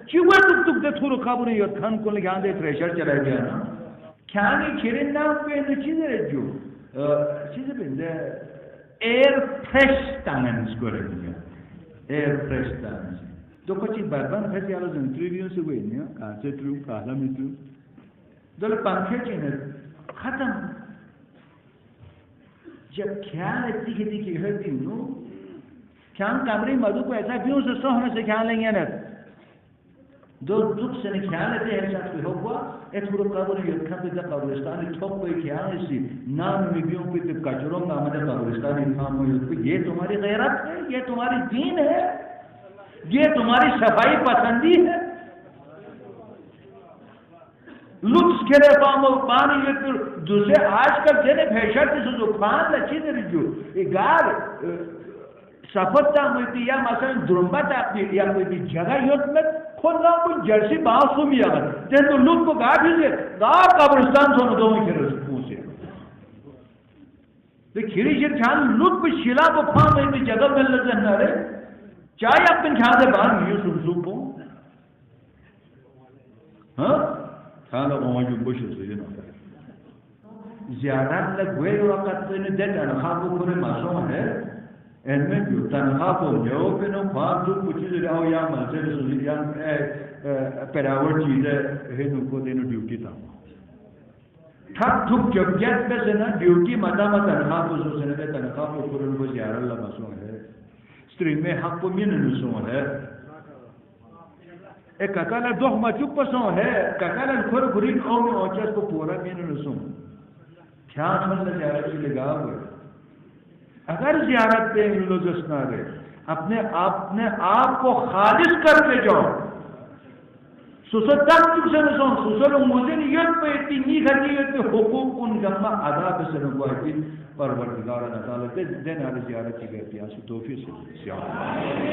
चिवर तुक दे थोरो खाबुने यो खान को लगे आंदे थ्रेशर चला गया ना क्या नहीं खेरे ना पे न चीज़ है जो चीज़ बिंदे एयर फ्रेश तांगन इसको रखिए एयर फ्रेश तांगन तो कुछ बारबान फैसे आलो जन ट्रिवियन से कोई नहीं कांसे ट्रू काला मिट्रू दल पंखे चीने खत्म जब ख्याल इतनी खेती की हरती हूँ ख्याल कमरे मधु को ऐसा क्यों सस्ता होने से ख्याल लेंगे ना दो दुख से ख्याल लेते हैं साथ में होगा एक पूरा काबुल यत्खा पे जब कब्रिस्तान ठोक कोई ख्याल इसी नाम मिबियों पे तो कचरों का हमारे कब्रिस्तान खाम हो ये तुम्हारी गैरत है ये तुम्हारी दीन है ये तुम्हारी सफाई पसंदी है लुत्स के लिए पानी ये तो दूसरे आजकल जेने भेषर से जो पान लच्छी दे जो ये गार सफरता मुझे या मसलन दुर्बत आपने या कोई भी जगह यूथ में खुद ना कोई जर्सी बाहर सुमी आगर तेरे तो लुत्स को गार भी से गार कब्रिस्तान सोने दो ही खेल पूछे तो खिरी शिर ख्याल लुत्स पे शिला को फान में भी जगह मिल लगे ना रे चाहे अपन ख्याल से बाहर नहीं सुन सुपो हाँ खाना मौजूद बुशे से ना ज़्यादा लग गए वक्त तो इन्हें देख अनखा को पूरे मासूम है इनमें जो तनखा को जो फिर नो फार जो कुछ चीज़ आओ या मल्टे सुनियां पैरावर चीज़ें है नुको देनो ड्यूटी था ठग ठुक जब जैसे पे ना ड्यूटी मता तनखा को जो से ना तनखा को पूरे नुको ज़्यादा ला मासूम है स्त्री में हक को मिल नहीं सुन है एक ककाला दो मचुप पसों है ककाला खुर खुरीन और में औचस को पूरा मिल नहीं सुन क्या समझ ले ज़्यादा चीज़ लगा हुए अगर ज़ियारत पे इंलोजस ना रहे अपने आप को खालिश करके जाओ सुसर तक तुमसे न सुन सुसर मुझे ये पे इतनी घटी है कि हुकूक उन गम्मा अदा पे से हुआ है परवरदिगार ने ताला दे देने वाली ज़ियारत की गई थी आसु तौफीक से